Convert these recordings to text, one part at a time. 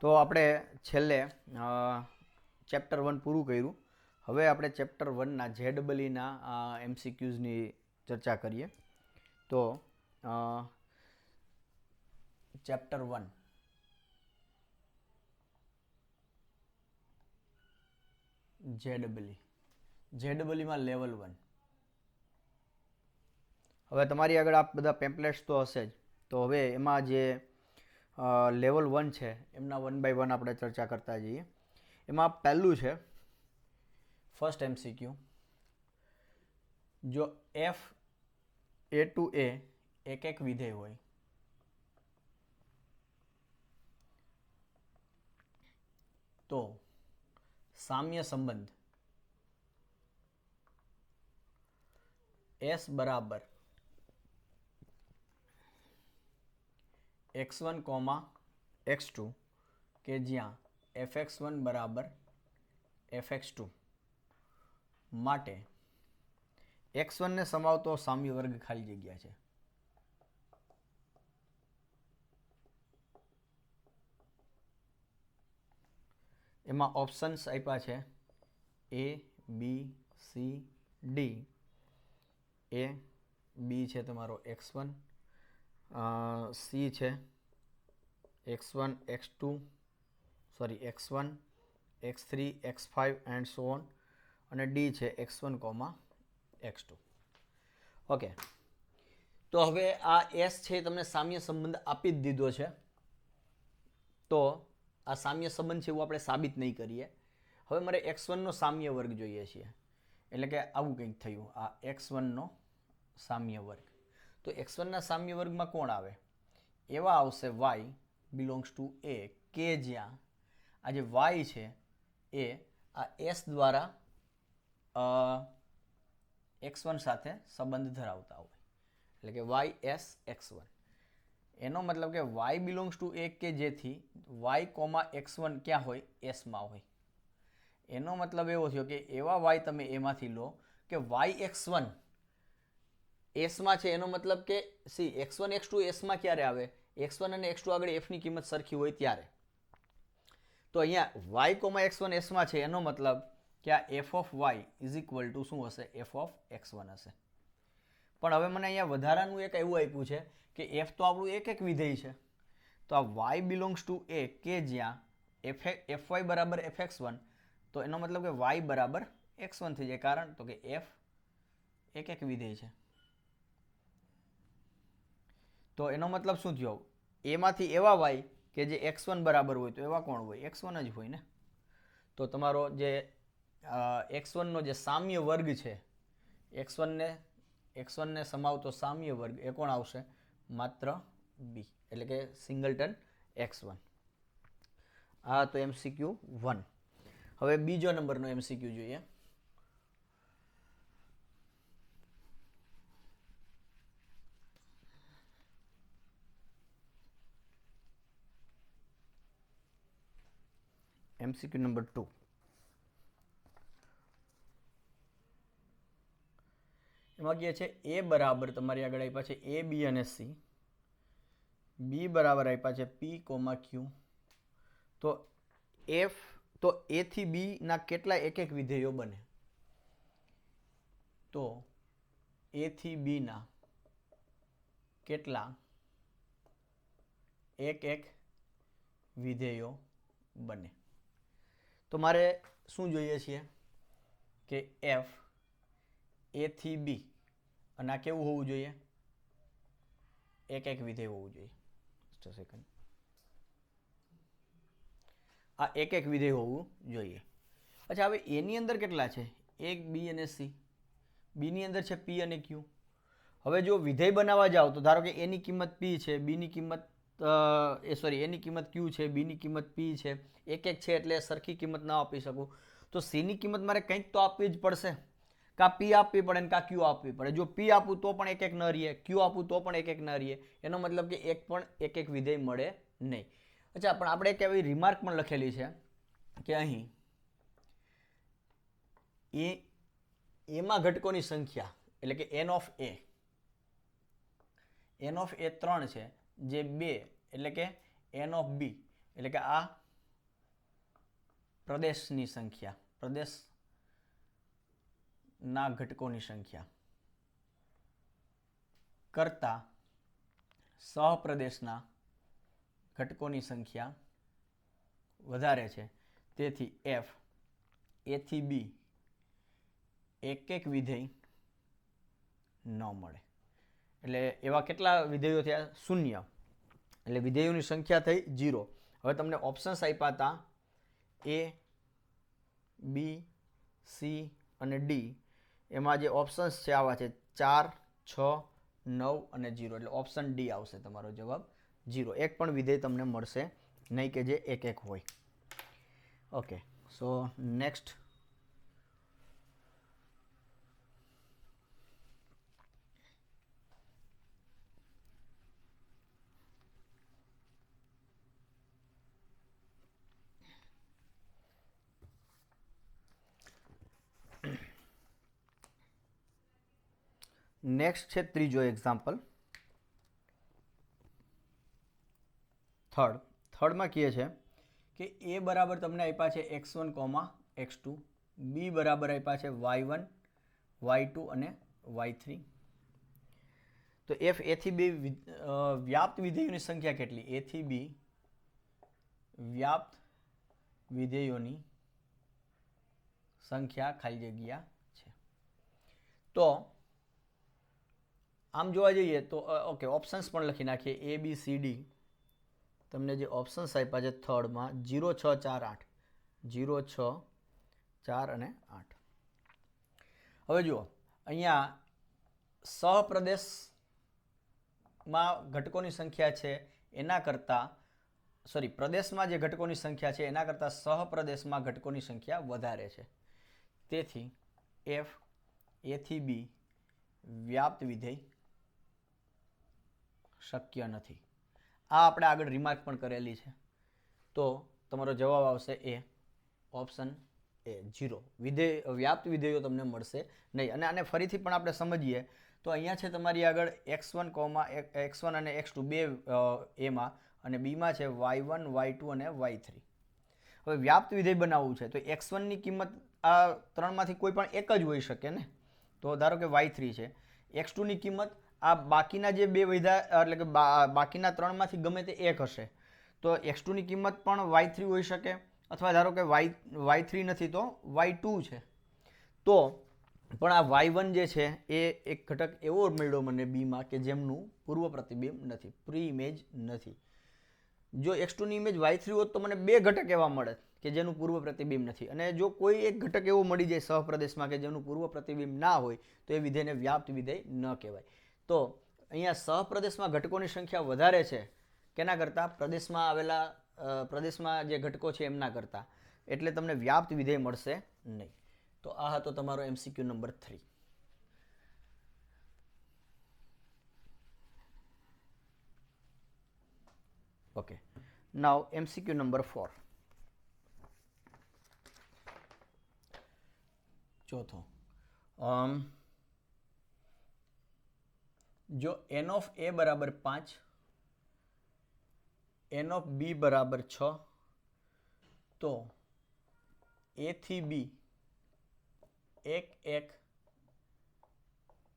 તો આપણે છેલ્લે ચેપ્ટર 1 પૂરું કર્યું. હવે આપણે ચેપ્ટર 1ના જેડબલીના એમસીક્યુઝની ચર્ચા કરીએ. તો ચેપ્ટર 1 જેડબલીમાં લેવલ 1. હવે તમારી આગળ આ બધા પેમ્પલેટ્સ તો હશે જ. તો હવે એમાં જે લેવલ 1 છે એમના 1 બાય 1 આપણે ચર્ચા કરતા જઈએ. એમાં પહેલું છે ફર્સ્ટ એમસીક્યુ. જો એફ એ ટુ એ એક એક વિધેય હોય તો સામ્ય સંબંધ S બરાબર x1, x2 કે જ્યાં fx1 બરાબર fx2 માટે x1 ને સમાવતો સામ્ય વર્ગ ખાલી જગ્યા છે. એમાં ઓપ્શન્સ આપ્યા છે A, B, C, D. A, B છે તમારો x1, C છે x1, x2, x1, x3, x5 and so on, અને D છે x1, x2. ઓકે, તો હવે આ S છે તમને સામ્ય સંબંધ આપી જ દીધો છે. તો આ સામ્ય સંબંધ છે એવું આપણે સાબિત નહીં કરીએ. હવે મારે x1 નો સામ્ય વર્ગ જોઈએ છે, એટલે કે આવું કંઈક થયું. આ x1 નો સામ્ય વર્ગ. તો x1 ના સામ્ય વર્ગમાં કોણ આવે? એવા આવશે y બિલોંગ્સ ટુ a કે જ્યાં આ જે y છે એ આ s દ્વારા x1 સાથે સંબંધ ધરાવતા હોય, એટલે કે ys x1. એનો મતલબ કે y બિલોંગ્સ ટુ a કે જેથી y, x1 ક્યાં હોય? s માં હોય. એનો મતલબ એવો થયો કે એવા y તમે એમાંથી લો કે yx1 s માં છે. એનો મતલબ કે x1, x2 s માં ક્યારે આવે? x1 અને x2 આગળ f ની કિંમત સરખી હોય ત્યારે. તો અહીંયા y, x1 s માં છે. એનો મતલબ કે આ f of y is equal two શું હશે? f ઓફ x1 હશે. પણ હવે મને અહીંયા વધારાનું એક એવું આપ્યું છે કે f તો આપણું એક એક વિધેય છે. તો આ y બિલોંગ્સ ટુ a કે જ્યાં fy બરાબર fx1, તો એનો મતલબ કે y બરાબર x1 થઈ જાય. કારણ તો કે f એક એક વિધેય છે. તો એનો મતલબ શું થયો? એમાંથી એવા y કે જે x1 બરાબર હોય, તો એવા કોણ હોય? x1 જ હોય ને. તો તમારો જે x1 નો જે સામ્ય વર્ગ છે, x1 ને સમાવતો સામ્ય વર્ગ, એ કોણ આવશે? માત્ર b, એટલે કે સિંગલટન x1. આ તો MCQ 1. હવે બીજો નંબરનો MCQ જોઈએ. MCQ number 2. એમાં કહે છે a બરાબર તમારી આગળ આપ્યા છે a, b અને c. b બરાબર આપ્યા છે p, q. તો a થી b ના કેટલા એક એક વિધેયો બને? તો a થી b ના કેટલા એક એક વિધેયો બને? તો મારે શું જોઈએ છે કે f a થી b, અને આ કેવું હોવું જોઈએ? એક એક વિધેય હોવું જોઈએ. આ એક એક વિધેય હોવું જોઈએ. અચ્છા, હવે એની અંદર કેટલા છે? 1, b અને c. b ની અંદર છે p અને q. હવે જો વિધેય બનાવવા જાવ તો ધારો કે એની કિંમત p છે, એની કિંમત q છે, b ની કિંમત p છે. એક એક છે એટલે સરખી કિંમત ના આપી શકું. તો c ની કિંમત મારે કંઈક તો આપવી જ પડશે. કા p આપવી પડે ને કા q આપવી પડે. જો p આપું તો પણ એક એક ન રહીએ, q આપું તો પણ એક એક ન રહીએ. એનો મતલબ કે એક પણ એક એક વિધેય મળે નહીં. અચ્છા, પણ આપણે એક એવી રિમાર્ક પણ લખેલી છે કે અહીં એમાં ઘટકોની સંખ્યા, એટલે કે n ઓફ a 3 છે, જે 2, એટલે કે n ઓફ b, એટલે કે આ પ્રદેશની સંખ્યા, પ્રદેશના ઘટકોની સંખ્યા કરતા સહપ્રદેશના ઘટકોની સંખ્યા વધારે છે, તેથી f a થી b એક એક વિધેય ન મળે. એટલે એવા કેટલા વિધેયો થયા? 0. એટલે વિધેયોની સંખ્યા થઈ 0. હવે તમને ઓપ્શન્સ આપ્યા હતા a, b, c અને d. એમાં જે ઓપ્શન્સ છે આવા છે 4, 6, 9 અને 0. એટલે ઓપ્શન ડી આવશે તમારો જવાબ 0. એક પણ વિધેય તમને મળશે નહીં કે જે એક એક હોય. Okay, so next. નેક્સ્ટ છે ત્રીજો એક્ઝામ્પલ. થર્ડમાં કહે છે કે એ બરાબર તમને આપ્યા છે x1, x2, b બરાબર આપ્યા છે y1, y2 અને y3. તો f a થી b વ્યાપ્ત વિધેયોની સંખ્યા કેટલી? a થી b વ્યાપ્ત વિધેયોની સંખ્યા ખાલી જગ્યા છે. તો આમ જોવા જઈએ તો ઓકે, ઓપ્શન્સ પણ લખી નાખીએ. a b c d તમને જે ઓપ્શન્સ આપ્યા છે થર્ડમાં 0, 6, 4, 8. 0, 6, 4 અને 8. હવે જુઓ, અહીંયા સહપ્રદેશમાં ઘટકોની સંખ્યા છે એના કરતાં, સોરી, પ્રદેશમાં જે ઘટકોની સંખ્યા છે એના કરતાં સહપ્રદેશમાં ઘટકોની સંખ્યા વધારે છે. તેથી f a થી b વ્યાપ્ત વિધેય શક્ય નથી. આ આપણે આગળ રિમાર્ક પણ કરેલી છે. તો તમારો જવાબ આવશે એ, ઓપ્શન એ, 0. વ્યાપ્ત વિધેયો તમને મળશે નહીં. અને આને ફરીથી પણ આપણે સમજીએ તો અહીંયા છે તમારી આગળ x1 અને x2 બે એમાં, અને બીમાં છે y1, y2 અને y3. હવે વ્યાપ્ત વિધેય બનાવવું છે તો x1ની કિંમત આ ત્રણમાંથી કોઈ પણ એક જ હોઈ શકે ને. તો ધારો કે y3 છે. x2ની કિંમત આ બાકીના જે બે વધ્યા, એટલે કે બાકીના ત્રણમાંથી ગમે તે એક હશે. તો x2ની કિંમત પણ y3 હોઈ શકે, અથવા ધારો કે y3 નથી તો y2 છે. તો પણ આ y1 જે છે એ એક ઘટક એવો મળ્યો મને બીમાં કે જેમનું પૂર્વ પ્રતિબિંબ નથી, પ્રી ઇમેજ નથી. જો x2ની ઇમેજ y3 હોત તો મને બે ઘટક એવા મળે કે જેનું પૂર્વ પ્રતિબિંબ નથી. અને જો કોઈ એક ઘટક એવો મળી જાય સહપ્રદેશમાં કે જેનું પૂર્વ પ્રતિબિંબ ના હોય તો એ વિધેયને વ્યાપ્ત વિધેય ન કહેવાય. તો અહીંયા સહપ્રદેશમાં ઘટકોની સંખ્યા વધારે છે કેના કરતાં? પ્રદેશમાં આવેલા પ્રદેશમાં જે ઘટકો છે એમના કરતાં. એટલે તમને વ્યાપ્ત વિધેય મળશે નહીં. તો આ હતો તમારો MCQ નંબર 3. ઓકે, નાઉ MCQ નંબર 4. ચોથો, જો n of a બરાબર 5, n of b બરાબર 6, તો a થી b એક એક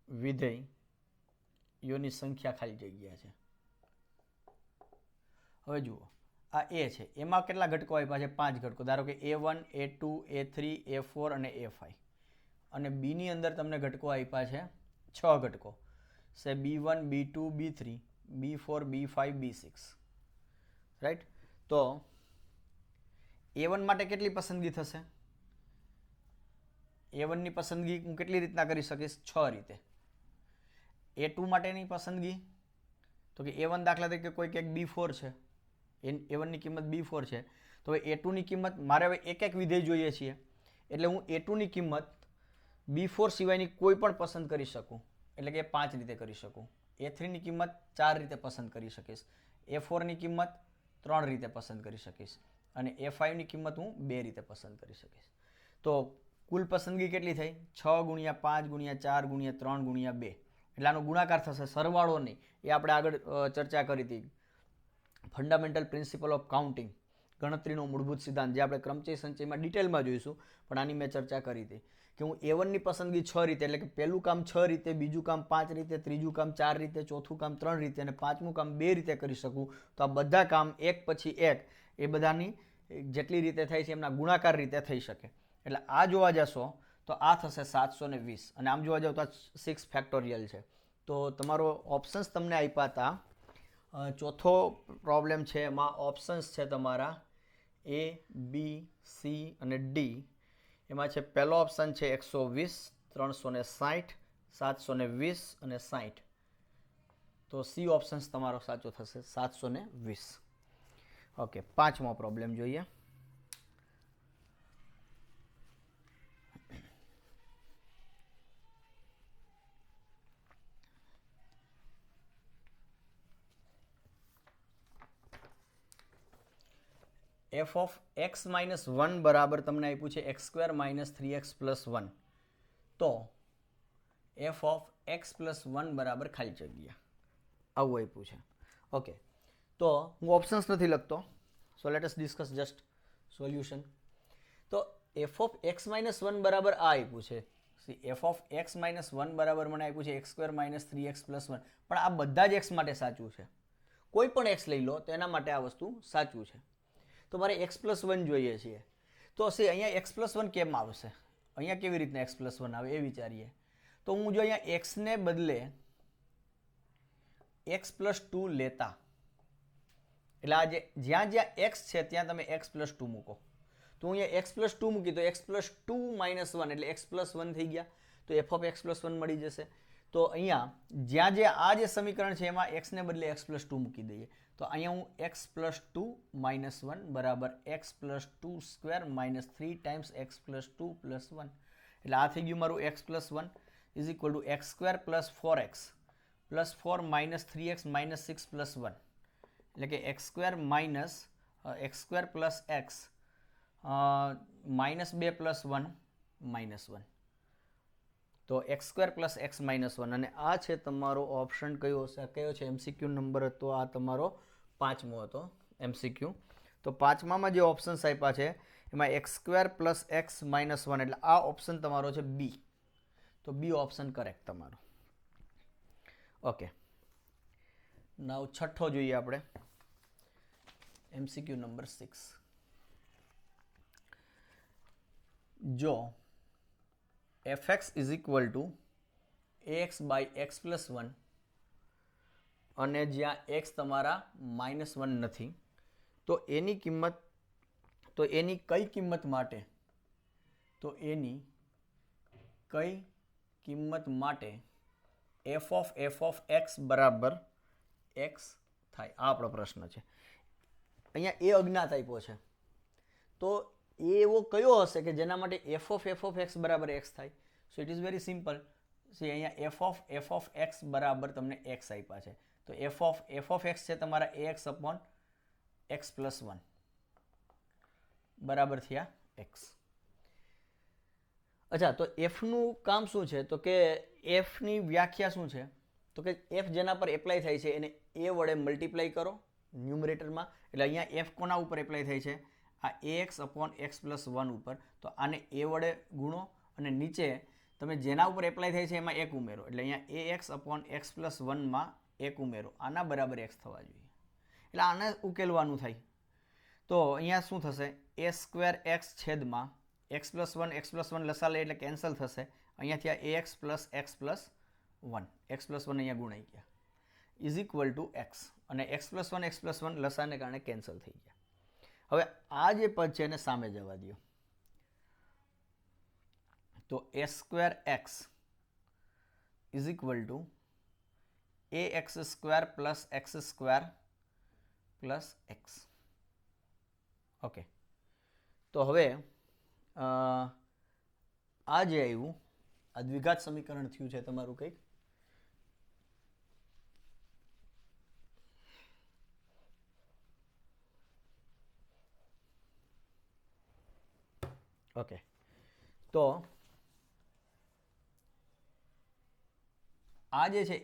વિધેયોની સંખ્યા ખાલી જગ્યા છે. હવે જુઓ, આ a છે, એમાં કેટલા ઘટકો આપ્યા છે? 5 ઘટકો. ધારો કે a1, a2, a3, a4 અને a5. અને b ની અંદર તમને ઘટકો આપ્યા છે 6 ઘટકો. સે b1, b2, b3, b4, b5, b6. Right? તો a1 માટે કેટલી પસંદગી થશે? a1ની પસંદગી હું કેટલી રીતના કરી શકીશ? 6 રીતે. a2 માટેની પસંદગી તો કે a1 દાખલા તરીકે કોઈક એક b4 છે, a1ની કિંમત b4 છે. તો હવે a2ની કિંમત મારે હવે એક એક વિધેય જોઈએ છીએ, એટલે હું a2ની કિંમત b4 સિવાયની કોઈ પણ પસંદ કરી શકું. એટલે કે 5 રીતે કરી શકું. a3ની કિંમત 4 રીતે પસંદ કરી શકીશ. a4ની કિંમત 3 રીતે પસંદ કરી શકીશ. અને a5ની કિંમત હું 2 રીતે પસંદ કરી શકીશ. તો કુલ પસંદગી કેટલી થઈ? 6 ગુણ્યા 5 ગુણ્યા 4 ગુણ્યા 3 ગુણ્યા 2. એટલે આનો ગુણાકાર થશે, સરવાળો નહીં. એ આપણે આગળ ચર્ચા કરી હતી, ફંડામેન્ટલ પ્રિન્સિપલ ઓફ કાઉન્ટિંગ, ગણતરીનો મૂળભૂત સિદ્ધાંત, જે આપણે ક્રમચય સંચયમાં ડિટેલમાં જોઈશું, પણ આની મેં ચર્ચા કરી હતી કે હું A1ની પસંદગી 6 રીતે, એટલે કે પહેલું કામ 6 રીતે, બીજું કામ 5 રીતે, ત્રીજું કામ 4 રીતે, ચોથું કામ 3 રીતે અને પાંચમું કામ 2 રીતે કરી શકું. તો આ બધા કામ એક પછી એક એ બધાની જેટલી રીતે થાય છે એમના ગુણાકાર રીતે થઈ શકે. એટલે આ જોવા જશો તો આ થશે 720 અને આમ જોવા જાવ તો 6 ફેક્ટોરિયલ છે. તો તમારો ઓપ્શન્સ તમને આપ્યા હતા. ચોથો પ્રોબ્લેમ છે એમાં ઓપ્શન્સ છે તમારા A, B, C અને D. એમાં છે પહેલો ઓપ્શન છે 120, 360, 720 અને 60. તો C ઓપ્શન્સ તમારો સાચો થશે, 720. ઓકે, પાંચમો પ્રોબ્લેમ જોઈએ. f of x minus 1 બરાબર તમને આપ્યું છે x square minus 3x plus 1. તો f of x પ્લસ 1 બરાબર ખાલી જગ્યા આવું આપ્યું છે. ઓકે, તો હું ઓપ્શન્સ નથી લખતો, so let us discuss just solution. તો f of x minus 1 બરાબર આ આપ્યું છે. f of x minus 1 બરાબર મને આપ્યું છે x square minus 3x plus 1. પણ આ બધા જ x માટે સાચું છે. કોઈ પણ x લઈ લો તો એના માટે આ વસ્તુ સાચું છે. તો મારે x પ્લસ 1 જોઈએ છીએ. તો અહીંયા x પ્લસ 1 કેમ આવશે? અહીંયા કેવી રીતના x પ્લસ 1 આવે એ વિચારીએ. તો હું જો અહીંયા x ને બદલે x પ્લસ 2 લેતા, એટલે આ જ્યાં જ્યાં x છે ત્યાં તમે x પ્લસ 2 મૂકો. તો અહીંયા x પ્લસ 2 મૂકી તો x પ્લસ 2 માઇનસ 1 એટલે x પ્લસ 1 થઈ ગયા. તો f ઓફ x પ્લસ 1 મળી જશે. તો અહીંયા જ્યાં આ જે સમીકરણ છે એમાં x ને બદલે x પ્લસ 2 મૂકી દઈએ. તો અહીંયા હું x પ્લસ 2 માઇનસ 1 બરાબર x plus 2 square minus 3 times x plus 2 plus 1. એટલે આ થઈ ગયું મારું x plus 1 is equal two x square plus 4x plus 4 minus 3x minus 6 plus 1. એટલે કે x square minus x square plus x minus 2 plus 1 minus 1. તો x square plus x minus 1. અને આ છે તમારો ઓપ્શન કયો હશે? કયો છે? MCQ નંબર હતો આ તમારો પાંચમો હતો MCQ. તો પાંચમામાં જે ઓપ્શન્સ આપ્યા છે એમાં x square plus x minus 1, એટલે આ ઓપ્શન તમારો છે B. તો B ઓપ્શન કરેક્ટ તમારો. ઓકે, નાવ છઠ્ઠો જોઈએ આપણે, MCQ નંબર 6. જો fx is equal to ax by x plus 1 અને જ્યાં x તમારા -1 નથી, તો એની કિંમત, તો એની કઈ કિંમત માટે, તો એની કઈ કિંમત માટે f of x બરાબર x થાય? આ આપણો પ્રશ્ન છે. અહીંયા એ અજ્ઞાત આપ્યો છે. તો એ એવો કયો હશે કે જેના માટે f of x બરાબર x થાય? So it is very simple. અહીંયા f of x બરાબર તમને x આપ્યા છે. તો f of x છે તમારા ax અપોન x પ્લસ 1 બરાબર થયા x. અચ્છા, તો fનું કામ શું છે? તો કે fની વ્યાખ્યા શું છે? તો કે f જેના પર એપ્લાય થાય છે એને a વડે મલ્ટીપ્લાય કરો ન્યુમરેટરમાં. એટલે અહીંયા f કોના ઉપર એપ્લાય થાય છે? આ ax અપોન x પ્લસ 1 ઉપર. તો આને a વડે ગુણો અને નીચે તમે જેના ઉપર એપ્લાય થાય છે એમાં 1 ઉમેરો. એટલે અહીંયા ax અપોન x પ્લસ 1માં 1 ઉમેરો. આના બરાબર x થવા જોઈએ. એટલે આને ઉકેલવાનું થાય. તો અહીંયા શું થશે? a સ્ક્વેર x છેદમાં x પ્લસ 1 લસા લે એટલે કેન્સલ થશે. અહીંયાથી આ ax plus x plus 1, x plus 1 અહીંયા ગુણાઈ ગયા, ઇઝ ઇક્વલ ટુ x. અને x પ્લસ 1 લસાને કારણે કેન્સલ થઈ ગયા. હવે આ જે પદ છે એને સામે જવા દો. તો a square x is equal two ax square plus x square plus x. Okay, તો હવે આ જે આવ્યું આ દ્વિઘાત સમીકરણ થયું છે તમારું કંઈક. ઓકે, તો આ જે છે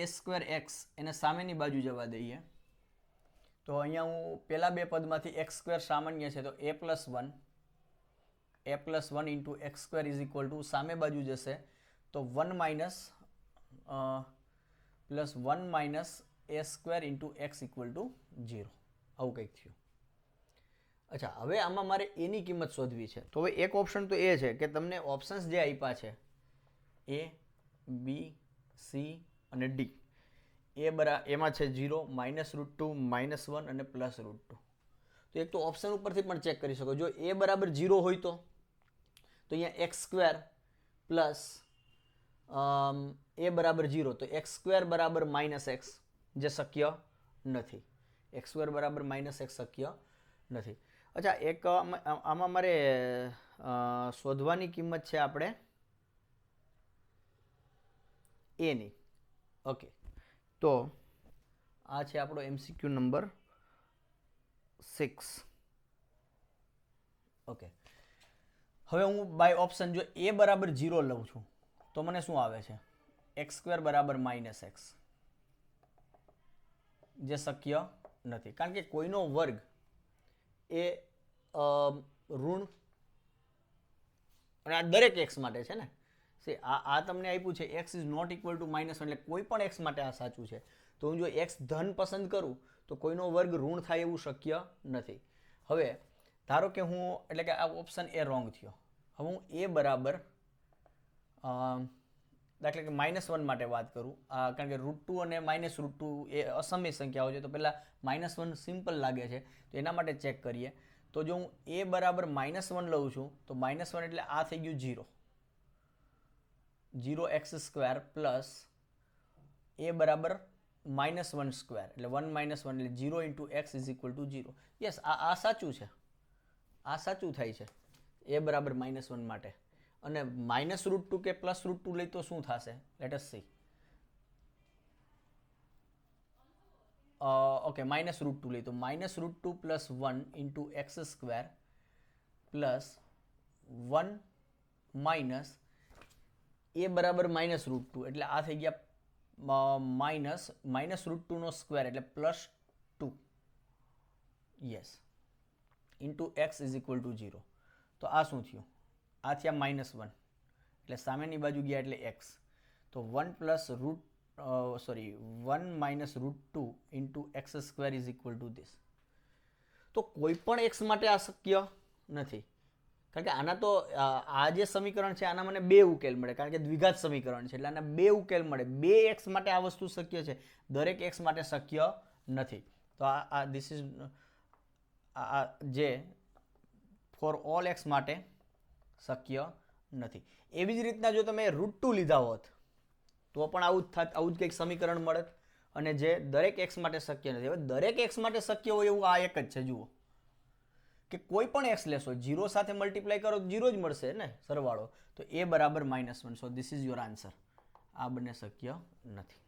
એ સ્ક્વેર એક્સ એને સામેની બાજુ જવા દઈએ. તો અહીંયા હું પહેલા બે પદમાંથી x² સામાન્ય છે તો a + 1 into x² is equal two સામે બાજુ જશે તો 1 minus plus 1 minus a² into x equal to 0. આવું કંઈક થયું. અચ્છા, હવે આમાં મારે એની કિંમત શોધવી છે. તો હવે એક ઓપ્શન તો એ છે કે તમને ઓપ્શન્સ જે આપ્યા છે A, B, C અને D, એમાં છે 0, -√2, -1 અને +√2. તો એક તો ઓપ્શન ઉપરથી પણ ચેક કરી શકો. જો A બરાબર 0 હોય તો અહીંયા x² પ્લસ A બરાબર 0 તો x² બરાબર -x જે શક્ય નથી. x² બરાબર -x શક્ય નથી. અચ્છા, એક આમાં મારે શોધવાની કિંમત છે આપણે a ની. ઓકે, તો આ છે આપણો MCQ નંબર 6. ઓકે, હવે હું બાય ઓપ્શન જો a બરાબર 0 લઉં છું તો મને શું આવે છે? x² બરાબર -x જે શક્ય નથી, કારણ કે કોઈનો વર્ગ એ ઋણ અને આ દરેક x માટે છે ને. આ તમને આપ્યું છે x is not equal to -1 એટલે કોઈ પણ x માટે આ સાચું છે. તો હું જો x ધન પસંદ કરું તો કોઈનો વર્ગ ઋણ થાય એવું શક્ય નથી. હવે ધારો કે હું એટલે કે આ ઓપ્શન એ રોંગ થયો. હવે હું a બરાબર દાખલા કે -1 માટે વાત કરું, કારણ કે √2 અને -√2 એ અસમય સંખ્યાઓ છે તો પહેલાં -1 સિમ્પલ લાગે છે તો એના માટે ચેક કરીએ. તો જો હું a બરાબર -1 લઉં છું તો -1 એટલે આ થઈ ગયું 0, 0x² પ્લસ a બરાબર -1² એટલે 1 - 1 એટલે 0 into x is equal two 0. Yes, આ સાચું છે, આ સાચું થાય છે a બરાબર -1 માટે. અને -√2 કે +√2 લઈ તો શું થશે? Let S C. ઓકે, -√2 લઈ તો -√2 plus 1 into x² plus 1 minus a બરાબર -√2 એટલે આ થઈ ગયા -√2 સ્ક્વેર એટલે +2. Yes, into x is equal two 0. તો આ શું થયું? આ થયા -1 એટલે સામેની બાજુ ગયા એટલે x. તો 1 -√2 into x² is equal two this. તો કોઈ પણ x માટે આ શક્ય નથી, કારણ કે આના તો આ જે સમીકરણ છે આના મને 2 ઉકેલ મળે, કારણ કે દ્વિઘાત સમીકરણ છે એટલે આના 2 ઉકેલ મળે. 2 x માટે આ વસ્તુ શક્ય છે, દરેક x માટે શક્ય નથી. તો આ ધીસ ઇઝ જે ફોર ઓલ x માટે શક્ય નથી. એવી જ રીતના જો તમે √2 લીધા હોત તો પણ આવું જ કંઈક સમીકરણ મળત અને જે દરેક x માટે શક્ય નથી. હવે દરેક x માટે શક્ય હોય એવું આ એક જ છે. જુઓ કે કોઈ પણ x લેશો 0 સાથે મલ્ટીપ્લાય કરો તો 0 જ મળશે ને સરવાળો. તો a બરાબર -1. So this is your answer. આ બંને શક્ય નથી.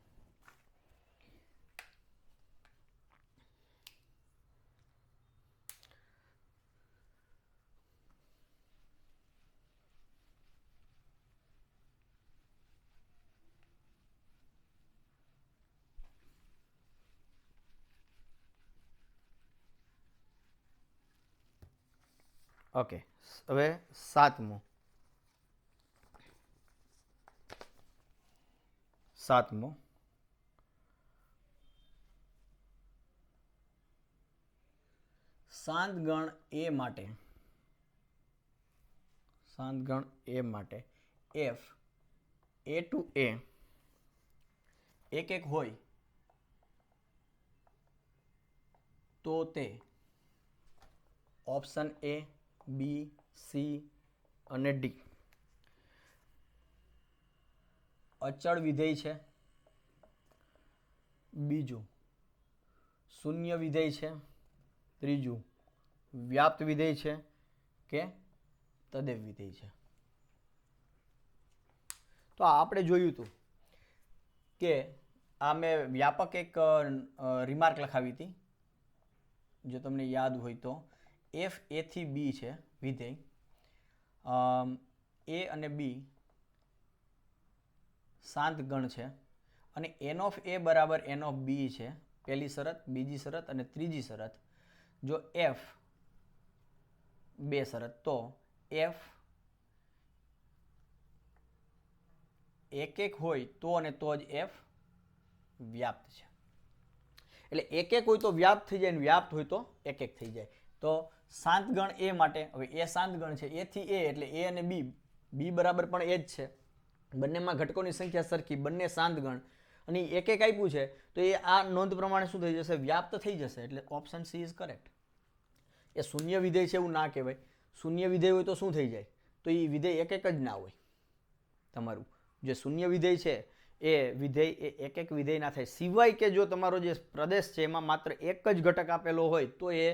ઓકે, હવે 7મું. શાંત ગણ a માટે f a to a એક હોય તો તે ઓપ્શન A, B, C અને D અચળ વિધેય છે, બીજું શૂન્ય વિધેય છે, ત્રીજું વ્યાપ્ત વિધેય છે કે તદેવ વિધેય છે. તો આપણે જોયું હતું કે આ મેં વ્યાપક એક રિમાર્ક લખાવી હતી, જો તમને યાદ હોય તો. f a થી b છે વિધેય, a અને b શાંત ગણ છે અને n of a બરાબર n of b છે પહેલી શરત, બીજી શરત અને ત્રીજી શરત. જો એફ બે શરત, તો એફ એક હોય તો અને તો જ એફ વ્યાપ્ત છે. એટલે એક હોય તો વ્યાપ્ત થઈ જાય, વ્યાપ્ત હોય તો એક થઈ જાય. તો શાંત ગણ એ માટે, હવે એ શાંત ગણ છે, એ થી એ એટલે એ અને બી બરાબર પણ એ જ છે. બંનેમાં ઘટકોની સંખ્યા સરખી, બંને શાંત ગણ, અને એક આપ્યું છે તો એ આ નોંધ પ્રમાણે શું થઈ જશે? વ્યાપ્ત થઈ જશે. એટલે ઓપ્શન સી ઇઝ કરેક્ટ. એ શૂન્ય વિધેય છે એવું ના કહેવાય. શૂન્ય વિધેય હોય તો શું થઈ જાય? તો એ વિધેય એક જ ના હોય. તમારું જે શૂન્ય વિધેય છે એ વિધેય એ એક વિધેય ના થાય, સિવાય કે જો તમારો જે પ્રદેશ છે એમાં માત્ર એક જ ઘટક આપેલો હોય તો એ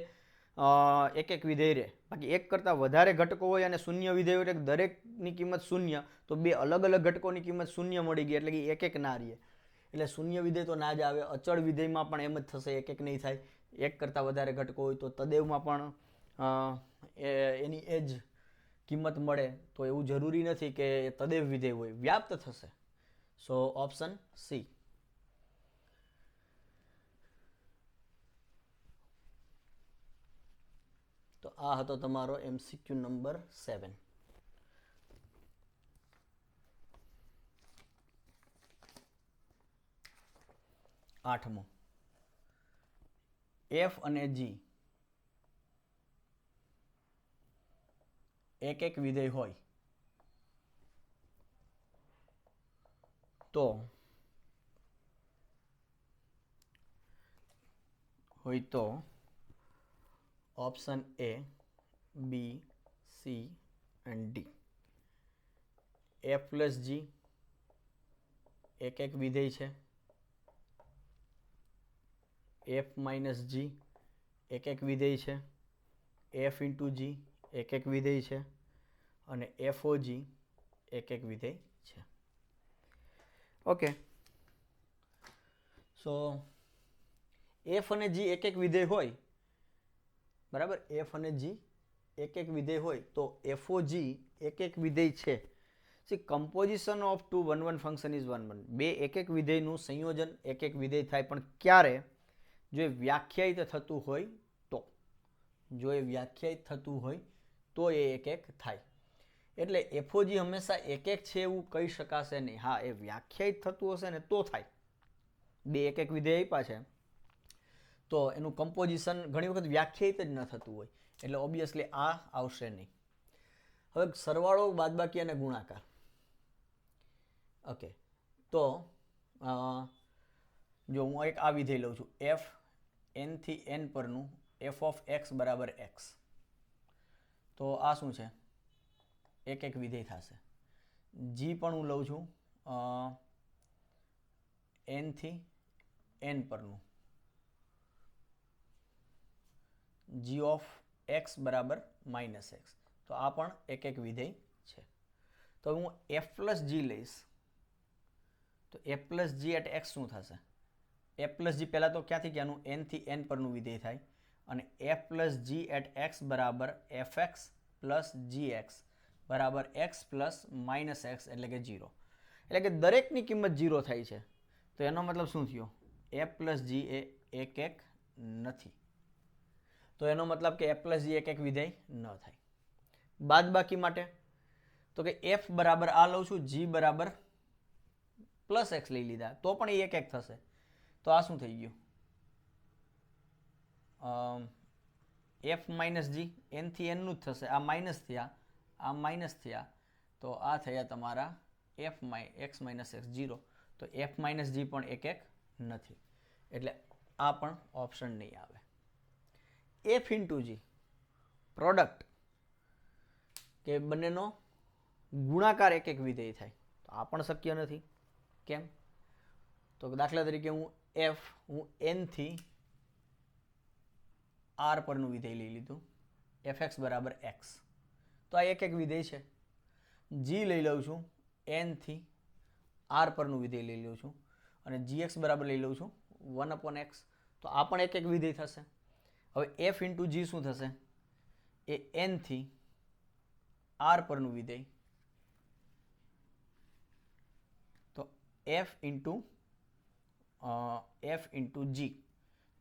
એક વિધેય રહે. બાકી એક કરતાં વધારે ઘટકો હોય અને શૂન્ય વિધેય હોય, દરેકની કિંમત શૂન્ય, તો બે અલગ અલગ ઘટકોની કિંમત શૂન્ય મળી ગઈ, એટલે કે એક ના રહે. એટલે શૂન્ય વિધેય તો ના જ આવે. અચળ વિધેયમાં પણ એમ જ થશે, એક નહીં થાય. એક કરતાં વધારે ઘટકો હોય તો તદેવમાં પણ એની એ જ કિંમત મળે. તો એવું જરૂરી નથી કે તદેવ વિધેય હોય, વ્યાપ્ત થશે. સો ઓપ્શન સી. તો આ હતો તમારો MCQ નંબર 7. આઠમો, એફ અને જી એક વિધેય હોય તો option A, B, C and D. F plus G એક વિધેય છે, એફ માઇનસ જી એક વિધેય છે, એફ ઇન્ટુ જી એક વિધેય છે, અને એફઓ જી એક વિધેય છે. ઓકે. સો એફ અને જી એક વિધેય હોય, બરાબર, એફ અને જી એક વિધેય હોય તો એફઓ જી એક વિધેય છે. See composition of two 1 function is 1 બે એક વિધેયનું સંયોજન એક વિધેય થાય, પણ ક્યારે? જો એ વ્યાખ્યાયિત થતું હોય તો. જો એ વ્યાખ્યાયિત થતું હોય તો એ એક થાય. એટલે એફઓજી હંમેશા એક છે એવું કહી શકાશે નહીં. હા, એ વ્યાખ્યાયિત થતું હશે ને તો થાય. બે એક વિધેય આપ્યા છે તો એનું કમ્પોઝિશન ઘણી વખત વ્યાખ્યાયિત જ ન થતું હોય, એટલે ઓબ્વિયસલી આ આવશે નહીં. હવે સરવાળો, બાદબાકી અને ગુણાકાર. ઓકે, તો જો હું એક આ વિધેય લઉં છું, એફ એન થી એન પરનું એફ ઓફ એક્સ બરાબર એક્સ, તો આ શું છે? એક વિધેય થશે. જી પણ હું લઉં છું એન થી એન પરનું જી ઓફ એક્સ બરાબર માઇનસ એક્સ, તો આ પણ એક વિધેય છે. તો હું એફ પ્લસ જી લઈશ તો f plus G at x શું થશે? એફ પ્લસ જી પહેલાં તો ક્યાંથી ક્યાંનું? એન થી એન પરનું વિધેય થાય, અને F plus G at X બરાબર F X plus G X બરાબર એક્સ પ્લસ માઇનસ એક્સ, એટલે કે 0. એટલે કે દરેકની કિંમત 0 થાય છે. તો એનો મતલબ શું થયો? એફ પ્લસ જી એ એક નથી. તો એનો મતલબ કે એફ પ્લસ જી એક વિધેય ન થાય. બાદ બાકી માટે તો કે એફ બરાબર આ લઉં છું, જી બરાબર પ્લસ એક્સ લઈ લીધા તો પણ એ એક થશે. તો આ શું થઈ ગયું? એફ માઇનસ જી એન થી એનનું જ થશે. આ માઇનસ થયા, આ માઇનસ થયા, તો આ થયા તમારા એફ એક્સ માઇનસ એક્સ 0. તો એફ માઇનસ જી પણ એક નથી, એટલે આ પણ ઓપ્શન નહીં આવે. એફ ઇન્ટુ જી પ્રોડક્ટ, કે બંનેનો ગુણાકાર એક વિધેય થાય, તો આ પણ શક્ય નથી. કેમ? તો દાખલા તરીકે હું એન થી આર પરનું વિધેય લઈ લીધું, એફ એક્સ બરાબર એક્સ, તો આ એક વિધેય છે. જી લઈ લઉં છું એન થી આર પરનું વિધેય લઈ લઉં છું, અને જી એક્સ બરાબર લઈ લઉં છું 1/x, તો આ પણ એક વિધેય થશે. હવે એફ ઇન્ટુ જી શું થશે? એ એન થી આર પરનું વિધેય, તો એફ ઇન્ટુ જી,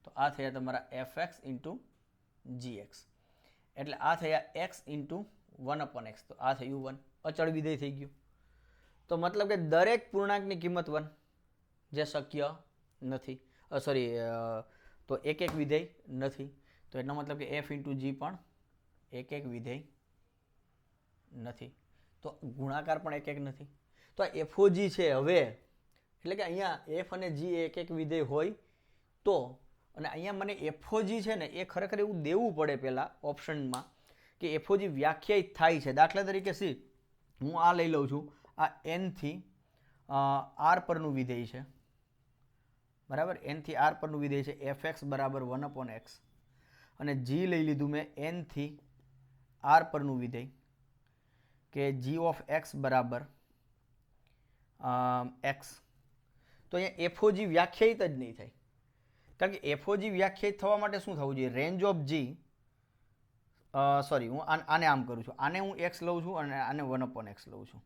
તો આ થયા તમારા fx ઇન્ટુ gx, એટલે આ થયા x ઇન્ટુ 1/x, તો આ થયું 1, અચળ વિધેય થઈ ગયું. તો મતલબ કે દરેક પૂર્ણાંકની કિંમત 1, જે શક્ય નથી. તો એક વિધેય નથી, તો એનો મતલબ કે f ઇન્ટુ g પણ એક વિધેય નથી. તો ગુણાકાર પણ એક નથી. તો આ FOG છે હવે, એટલે કે અહીંયા f અને g એક વિધેય હોય તો, અને અહીંયા મને FOG છે ને એ ખરેખર એવું દેવું પડે પહેલાં ઓપ્શનમાં કે FOG વ્યાખ્યાયિત થાય છે. દાખલા તરીકે હું આ લઈ લઉં છું, આ n થી r પરનું વિધેય છે, બરાબર. n થી r પરનું વિધેય છે fx બરાબર 1/x, અને g લઈ લીધું મેં n થી r પરનું વિધેય કે g ઓફ x બરાબર x. તો અહીંયા FOG વ્યાખ્યાયિત જ નહીં થાય, કારણ કે FOG વ્યાખ્યાયિત થવા માટે શું થવું જોઈએ? રેન્જ ઓફ g, હું આને આમ કરું છું, આને હું x લઉં છું અને આને 1/x લઉં છું.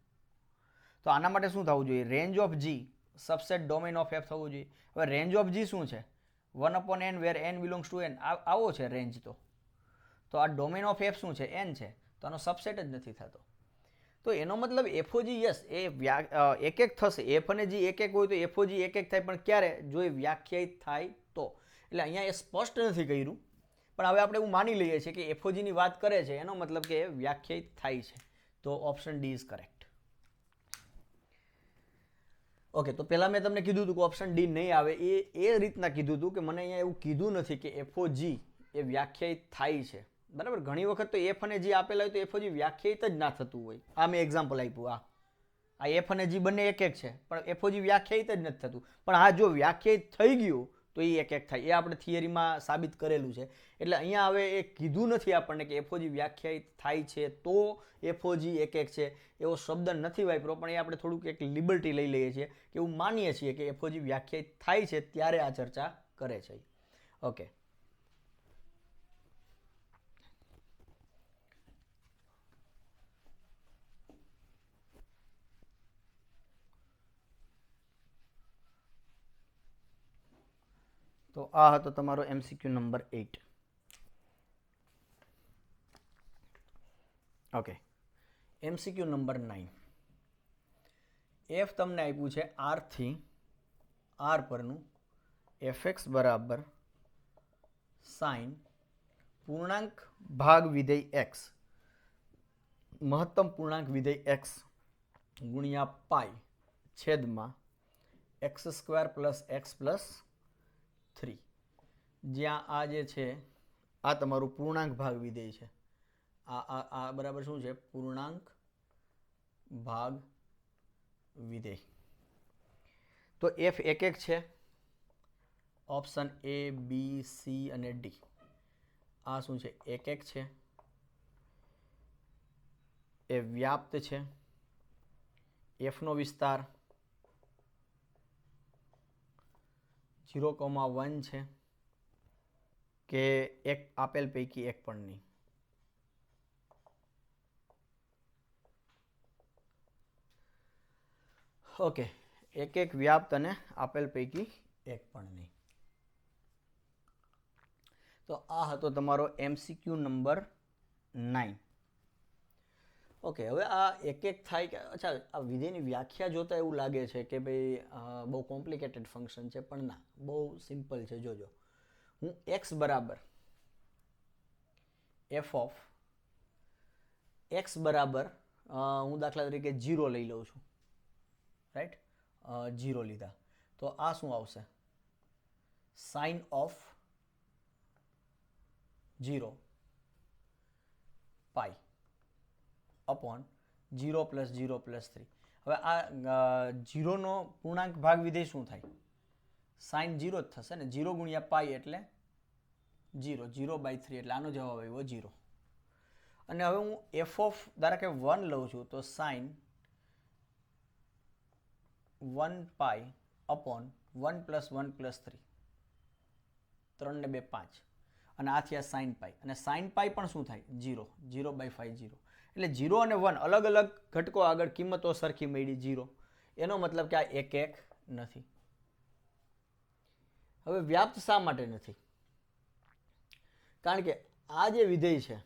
તો આના માટે શું થવું જોઈએ? Range of g subset domain of f થવું જોઈએ. હવે રેન્જ ઓફ g શું છે? 1/n where n belongs to n, આવો છે રેન્જ. તો આ ડોમેન ઓફ f શું છે? n છે, તો આનો સબસેટ જ નથી થતો. તો એનો મતલબ FOG યસ એ એક થશે, f અને g એક હોય તો FOG એક થાય, પણ ક્યારે? જો એ વ્યાખ્યાયિત થાય તો. એટલે અહીંયા એ સ્પષ્ટ નથી કર્યું, પણ હવે આપણે એવું માની લઈએ છીએ કે FOG ની વાત કરે છે, એનો મતલબ કે એ વ્યાખ્યાયિત થાય છે. તો option D is correct. Okay, તો પહેલાં મેં તમને કીધું હતું કે ઓપ્શન ડી નહીં આવે, એ રીતના કીધું હતું કે મને અહીંયા એવું કીધું નથી કે FOG એ વ્યાખ્યાયિત થાય છે, બરાબર. ઘણી વખત તો f અને g આપેલા હોય તો FOG વ્યાખ્યાયિત જ ના થતું હોય. આ મેં એક્ઝામ્પલ આપ્યું, આ f અને g બંને એક છે, પણ FOG વ્યાખ્યાયિત જ નથી થતું. પણ આ જો વ્યાખ્યાયિત થઈ ગયું તો એ એક થાય. એ આપણે થિયરીમાં સાબિત કરેલું છે. એટલે અહીંયા હવે એ કીધું નથી આપણને કે FOG વ્યાખ્યાયિત થાય છે તો FOG એક છે, એવો શબ્દ નથી વાપર્યો, પણ એ આપણે થોડુંક એક લિબર્ટી લઈ લઈએ છીએ કે એવું માનીએ છીએ કે FOG વ્યાખ્યાયિત થાય છે ત્યારે આ ચર્ચા કરે છે. ઓકે, તો આ હતો તમારો MCQ number 8. Okay, MCQ number 9. f તમને આપ્યું છે r થી r પરનું fx બરાબર sin પૂર્ણાંક ભાગ વિધેય x, મહત્તમ પૂર્ણાંક વિધેય x ગુણ્યા પાઈ છેદમાં x² પ્લસ x પ્લસ 3, જ્યાં આ જે છે આ તમારું પૂર્ણાંક ભાગ વિધેય છે. આ બરાબર શું છે? પૂર્ણાંક ભાગ વિધેય. તો f એક છે, ઓપ્શન A, B, C અને D. આ શું છે? એક છે, એ વ્યાપ્ત છે, f નો વિસ્તાર 0,1 છે, કે એક આપેલ પૈકી એક પણ નહીં. ઓકે, એક વ્યાપ્ત અને આપેલ પૈકી એક પણ નહીં. તો આ હતો તમારો MCQ નંબર 9. ઓકે, હવે આ એક થાય કે અચ્છા, આ વિધેયની વ્યાખ્યા જોતા એવું લાગે છે કે ભાઈ બહુ કોમ્પ્લિકેટેડ ફંક્શન છે, પણ ના, બહુ સિમ્પલ છે. જોજો, હું x બરાબર f ઓફ x બરાબર હું દાખલા તરીકે 0 લઈ લઉં છું, રાઈટ. 0 લીધા તો આ શું આવશે? Sine of 0 pi upon 0 plus 0 plus 3. હવે આ 0નો પૂર્ણાંક ભાગ વિધેય શું થાય? સાઇન 0 જ થશે ને. 0 ગુણ્યા પાઈ એટલે 0/3, એટલે આનો જવાબ આવ્યો 0. અને હવે હું f ઓફ ધારો કે 1 લઉં છું તો સાઇન 1 પાઈ અપોન 1 પ્લસ 1 પ્લસ 3, 3 ને 2 5, અને આ થયા સાઇન પાઈ. અને સાઇન પાઈ પણ શું થાય? 0/5, 0. એટલે 0 અને 1 અલગ અલગ ઘટકો આગળ કિંમતો સરખી મળી 0. એનો મતલબ કે આ એક નથી. હવે વ્યાપ્ત શા માટે નથી? કારણ કે આ જે વિધેય છે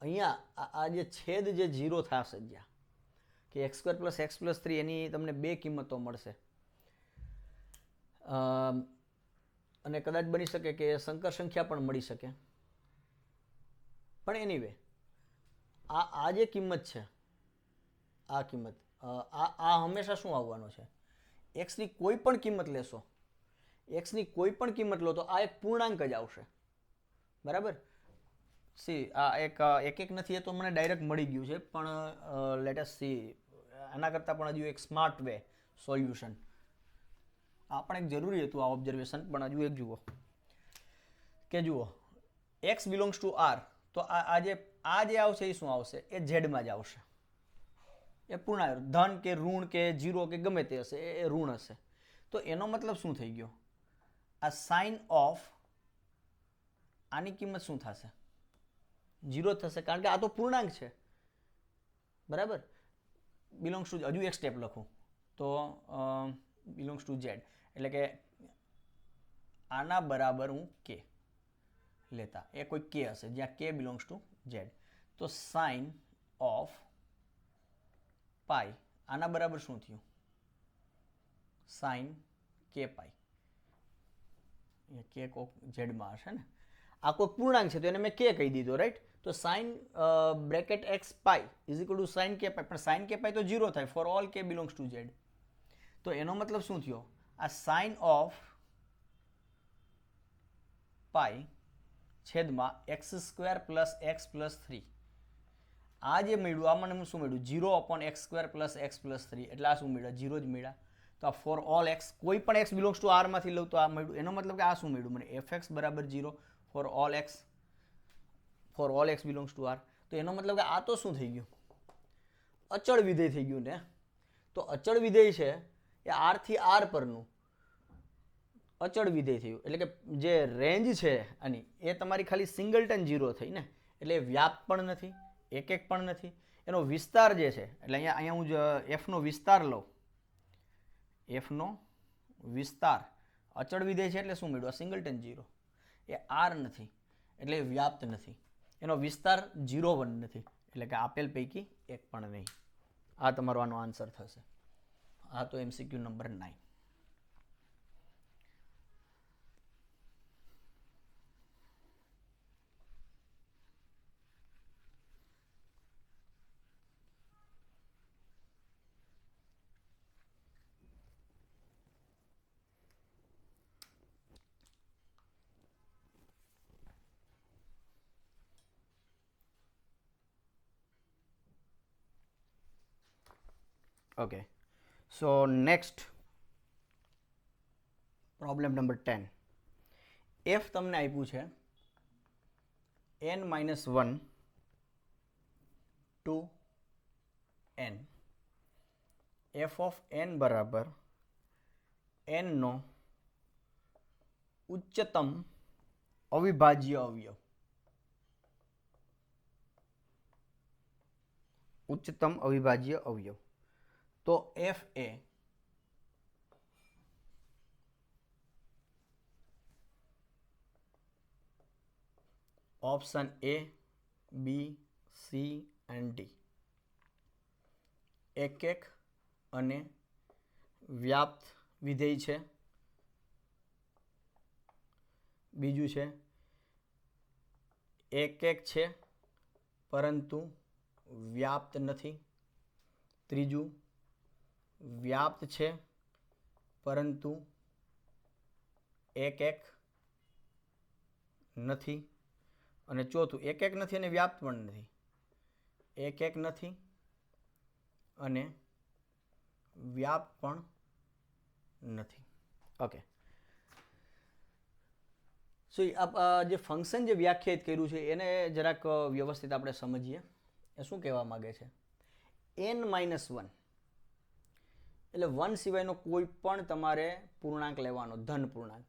અહીંયા આ જે છેદ જે 0 થશે જ્યાં કે x² + x + 3 એની તમને બે કિંમતો મળશે અને કદાચ બની શકે કે સંકર સંખ્યા પણ મળી શકે પણ એનીવે આ જે કિંમત છે આ કિંમત આ હંમેશા શું આવવાનો છે x ની કોઈ પણ કિંમત લેશો x ની કોઈ પણ કિંમત લો તો આ એક પૂર્ણાંક જ આવશે બરાબર સી આ એક નથી એ તો મને ડાયરેક્ટ મળી ગયું છે પણ લેટ અસ સી આના કરતાં પણ હજુ એક સ્માર્ટ વે સોલ્યુશન આ પણ એક જરૂરી હતું આ ઓબ્ઝર્વેશન પણ હજુ એક જુઓ કે જુઓ x બિલોંગ્સ ટુ r તો આ જે આવશે એ શું આવશે એ ઝેડમાં જ આવશે એ પૂર્ણાંક ધન કે ઋણ કે 0 કે ગમે તે હશે એ ઋણ હશે તો એનો મતલબ શું થઈ ગયો આ સાઇન ઓફ આની કિંમત શું થશે 0 થશે કારણ કે આ તો પૂર્ણાંક છે બરાબર બિલોંગ્સ ટુ હજુ એક સ્ટેપ લખું તો બિલોંગ્સ ટુ ઝેડ એટલે કે આના બરાબર હું કે લેતા એ કોઈ કે હશે જ્યાં કે બિલોંગ્સ ટુ ઝેડ તો સાઇન ઓફ પાઈ આના બરાબર શું થયું સાઇન કે પાઈ કે કોક ઝેડમાં હશે ને આ કોઈ પૂર્ણાંક છે તો એને મેં કે કહી દીધો રાઈટ તો sine bracket x pi is equal to sine k pi પણ સાઇન કે પાઈ તો 0 થાય for all k belongs to z તો એનો મતલબ શું થયો આ સાઇન ઓફ પાઈ છેદમાં x² + x + 3 આ જે મળ્યું આ મને શું મળ્યું 0/x² + x + 3 એટલે આ શું મળ્યા 0 જ મળ્યા તો આ ફોર ઓલ x કોઈ પણ x બિલોંગ્સ ટુ r માંથી લઉં તો આ મળ્યું એનો મતલબ કે આ શું મળ્યું મને fx = 0 for all x belongs to r તો એનો મતલબ કે આ તો શું થઈ ગયું અચળ વિધેય થઈ ગયું ને તો અચળ વિધેય છે એ r થી r પરનું અચળ વિધેય થયું એટલે કે જે રેન્જ છે આની એ તમારી ખાલી સિંગલટન 0 થઈ ને એટલે વ્યાપ્ત પણ નથી એક પણ નથી એનો વિસ્તાર જે છે એટલે અહીંયા હું f નો વિસ્તાર લઉં f નો વિસ્તાર અચળ વિધેય છે એટલે શું મળ્યું આ સિંગલટન 0 એ r નથી એટલે વ્યાપ્ત નથી એનો વિસ્તાર 0 1 નથી એટલે કે આપેલ પૈકી એક પણ નહીં આ તમારો આનો આન્સર થશે આ તો MCQ number 9 Okay, so next problem number 10 f તમને આપ્યું છે n-1 to n f of n બરાબર n નો ઉચ્ચતમ અવિભાજ્ય અવયવ ઉચ્ચતમ અવિભાજ્ય અવયવ તો f A option A, B, C and D એક અને વ્યાપ્ત વિધેય છે બીજું છે એક છે પરંતુ વ્યાપ્ત નથી ત્રીજું વ્યાપ્ત છે પરંતુ એક નથી અને ચોથું એક નથી અને વ્યાપ્ત પણ નથી એક નથી અને વ્યાપ્ત પણ નથી ઓકે સો જે ફંક્શન જે વ્યાખ્યાયિત કર્યું છે એને જરાક વ્યવસ્થિત આપણે સમજીએ એ શું કહેવા માંગે છે n-1 એટલે 1 સિવાયનો કોઈ પણ તમારે પૂર્ણાંક લેવાનો ધન પૂર્ણાંક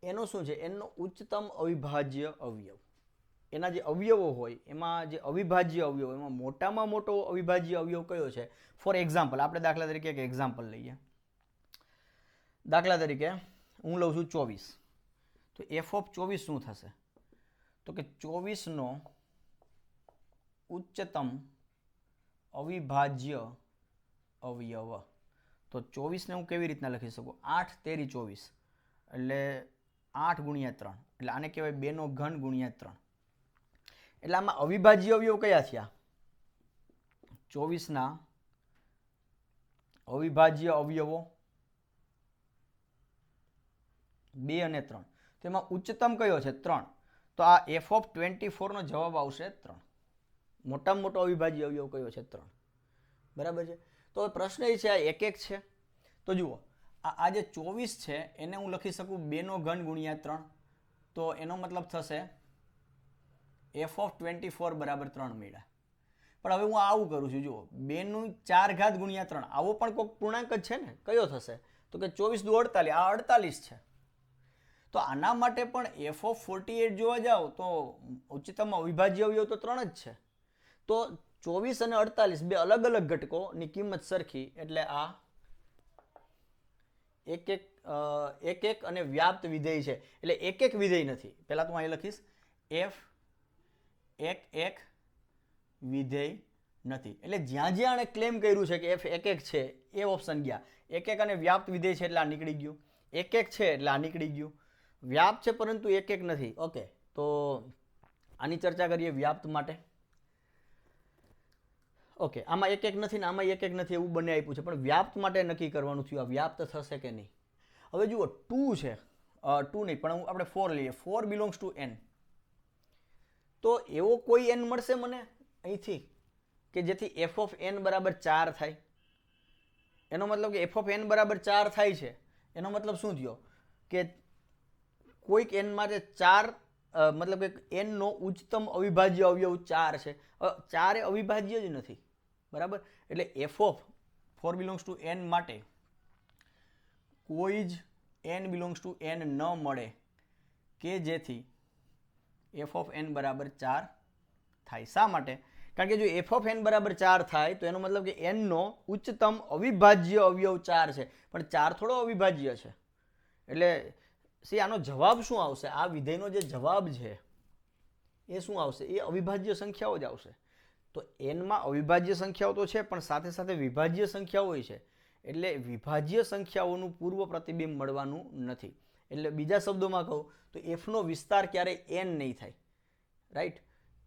એનો શું છે એનો ઉચ્ચતમ અવિભાજ્ય અવયવ એના જે અવયવો હોય એમાં જે અવિભાજ્ય અવયવ એમાં મોટામાં મોટો અવિભાજ્ય અવયવ કયો છે ફોર એક્ઝામ્પલ આપણે દાખલા તરીકે એક એક્ઝામ્પલ લઈએ દાખલા તરીકે હું લઉં છું 24 તો એફ ઓફ 24 શું થશે? તો કે 24નો ઉચ્ચતમ અવિભાજ્ય અવયવ. તો 24ને હું કેવી રીતના લખી શકું? 8 તેરી 24 એટલે 8 ગુણ્યા 3 એટલે આને કહેવાય 2 નો ઘન ગુણ્યા 3. એટલે આમાં અવિભાજ્ય અવયવ કયા થયા? 24ના અવિભાજ્ય અવયવો 2 અને 3. તેમાં ઉચ્ચતમ કયો છે? 3. તો આ એફ ઓફ 24 નો જવાબ આવશે 3. મોટામાં મોટો અવિભાજ્ય અવયવ કયો છે? 3. બરાબર છે. તો પ્રશ્ન એ છે આ એક છે. તો જુઓ આ જે 24 છે એને હું લખી શકું 2 નો ઘન ગુણ્યા 3. તો એનો મતલબ થશે એફ ઓફ 24 બરાબર 3 મળ્યા. પણ હવે હું આવું કરું છું, જુઓ 2 નું 4 ઘાત ગુણ્યા 3 આવો પણ કોઈક પૂર્ણાંક જ છે ને. કયો થશે? તો કે 24 દુ 48. આ 48 છે. તો આના માટે પણ એફ ઓફ 48 જોવા જાઓ તો ઉચ્ચતમ અવિભાજ્ય અવયવ તો 3 જ છે. તો 24 અને 48 બે અલગ અલગ ઘટકોની કિંમત સરખી એટલે આ એક અને વ્યાપ્ત વિધેય છે. એટલે એક વિધેય નથી. પહેલા તો અહીં લખીશ એફ એક વિધેય નથી. એટલે જ્યાં જ્યાં આણે ક્લેમ કર્યું છે કે એફ એક છે એ ઓપ્શન ગયા. એક અને વ્યાપ્ત વિધેય છે એટલે આ નીકળી ગયું. એક છે એટલે આ નીકળી ગયું. વ્યાપ્ત છે પરંતુ એક નથી. ઓકે, તો આની ચર્ચા કરીએ વ્યાપ્ત માટે. ઓકે, આમાં એક નથી ને આમાં એક નથી એવું બંને આપ્યું છે, પણ વ્યાપ્ત માટે નક્કી કરવાનું થયું આ વ્યાપ્ત થશે કે નહીં. હવે જુઓ 2 છે, 2 નહીં પણ આપણે 4 લઈએ. 4 બિલોંગ્સ ટુ n. તો એવો કોઈ n મળશે મને અહીંથી કે જેથી એફ ઓફ n બરાબર 4 થાય. એનો મતલબ કે એફ ઓફ n બરાબર 4 થાય છે એનો મતલબ શું થયો કે કોઈક n માટે 4 મતલબ કે n નો ઉચ્ચતમ અવિભાજ્ય અવયવ 4 છે. 4 એ અવિભાજ્ય જ નથી. બરાબર. એટલે F of 4 belongs to n માટે કોઈ જ n બિલોંગ્સ ટુ n ન મળે કે જેથી એફ ઓફ n બરાબર 4 થાય. શા માટે? કારણ કે જો એફ ઓફ n બરાબર 4 થાય તો એનો મતલબ કે n નો ઉચ્ચતમ અવિભાજ્ય અવયવ 4 છે, પણ 4 થોડો અવિભાજ્ય છે. એટલે આનો જવાબ શું આવશે? આ વિધેયનો જે જવાબ છે એ શું આવશે? એ અવિભાજ્ય સંખ્યાઓ જ આવશે. તો n માં અવિભાજ્ય સંખ્યાઓ તો છે પણ સાથે સાથે વિભાજ્ય સંખ્યાઓ છે. એટલે વિભાજ્ય સંખ્યાઓનું પૂર્વ પ્રતિબિંબ મળવાનું નથી. એટલે બીજા શબ્દોમાં કહું તો f નો વિસ્તાર ક્યારેય n નહીં થાય. રાઈટ?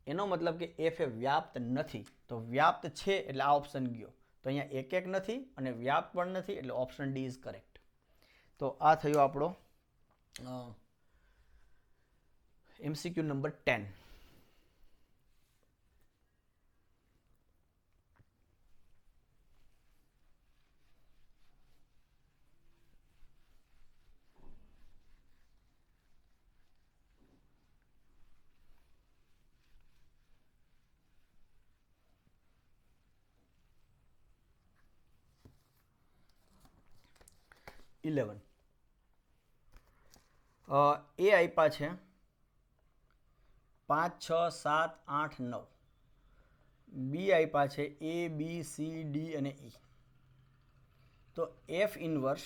એનો મતલબ કે f એ વ્યાપ્ત નથી. તો વ્યાપ્ત છે એટલે આ ઓપ્શન ગયો. તો અહીંયા એક નથી અને વ્યાપ્ત પણ નથી એટલે ઓપ્શન ડી ઇઝ કરેક્ટ. તો આ થયો આપણો MCQ નંબર 10. એ આપ્યા છે 5 6 7 8 9. બી આપ્યા છે A B C D અને E. તો એફ ઇનવર્સ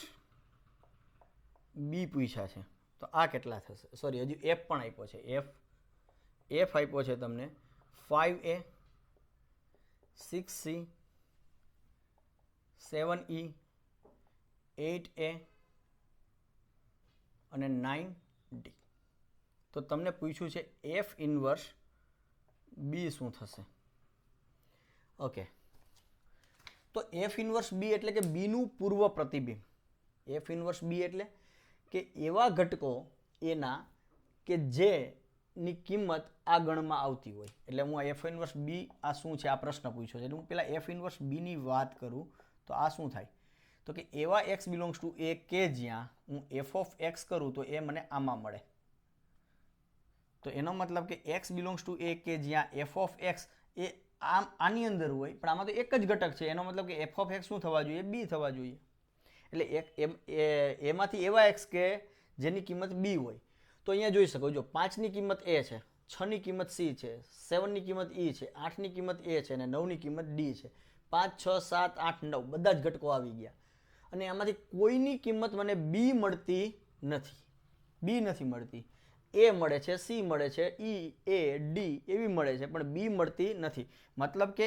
બી પૂછ્યા છે. તો આ કેટલા થશે? સોરી, હજુ એફ પણ આપ્યો છે. એફ આપ્યો છે તમને 5A 6C 7E 8A અને 9D. તો તમને પૂછ્યું છે એફ ઇનવર્સ બી શું થશે? ઓકે, તો એફ ઇનવર્સ બી એટલે કે બી નું પૂર્વ પ્રતિબિંબ. એફ ઇનવર્સ બી એટલે કે એવા ઘટકો એના કે જેની કિંમત આ ગણમાં આવતી હોય. એટલે હું આ એફ ઇનવર્સ બી આ શું છે આ પ્રશ્ન પૂછ્યો છે. એટલે હું પેલા એફ ઇનવર્સ બી ની વાત કરું તો આ શું થાય? તો કે એવા x બિલોંગ્સ ટુ એ કે જ્યાં હું એફ ઓફ એક્સ કરું તો એ મને આમાં મળે. તો એનો મતલબ કે x બિલોંગ્સ ટુ એ કે જ્યાં એફ ઓફ એક્સ એ આની અંદર હોય પણ આમાં તો એક જ ઘટક છે. એનો મતલબ કે એફ ઓફ એક્સ શું થવા જોઈએ? બી થવા જોઈએ. એટલે એમાંથી એવા x કે જેની કિંમત બી હોય. તો અહીંયા જોઈ શકો, જો 5 ની કિંમત એ છે, 6 ની કિંમત સી છે, 7 ની કિંમત ઈ છે, 8 ની કિંમત એ છે અને 9 ની કિંમત ડી છે. 5 6 7 8 9 બધા જ ઘટકો આવી ગયા અને આમાંથી કોઈની કિંમત મને બી મળતી નથી. બી નથી મળતી. એ મળે છે, સી મળે છે, ઈ, એ, ડી એવી મળે છે, પણ બી મળતી નથી. મતલબ કે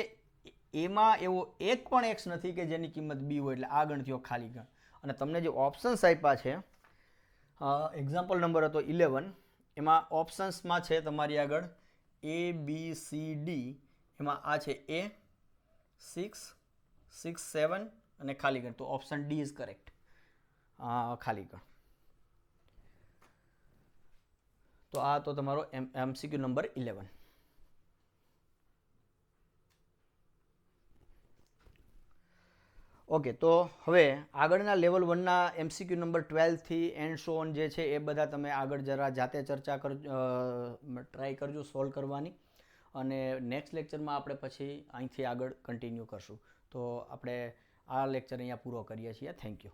એમાં એવો એક પણ એક્સ નથી કે જેની કિંમત બી હોય, એટલે આ ગણ થયો ખાલી ગણ. અને તમને જે ઓપ્શન્સ આપ્યા છે, એક્ઝામ્પલ નંબર હતો 11, એમાં ઓપ્શન્સમાં છે તમારી આગળ એ, બી, સી, ડી. એમાં આ છે એ, 6, 6, 7 અને ખાલી ગણ. તો ઓપ્શન ડી ઇઝ કરેક્ટ, ખાલી ગણ. તો આ તો તમારો MCQ નંબર 11. ઓકે, તો હવે આગળના લેવલ 1ના MCQ નંબર 12થી એન્ડ સો ઓન જે છે એ બધા તમે આગળ જરા જાતે ચર્ચા કરજો, ટ્રાય કરજો સોલ્વ કરવાની. અને નેક્સ્ટ લેક્ચરમાં આપણે પછી અહીંથી આગળ કન્ટિન્યુ કરશું. તો આપણે આ લેક્ચર અહીંયા પૂરો કરીએ છીએ. Thank you.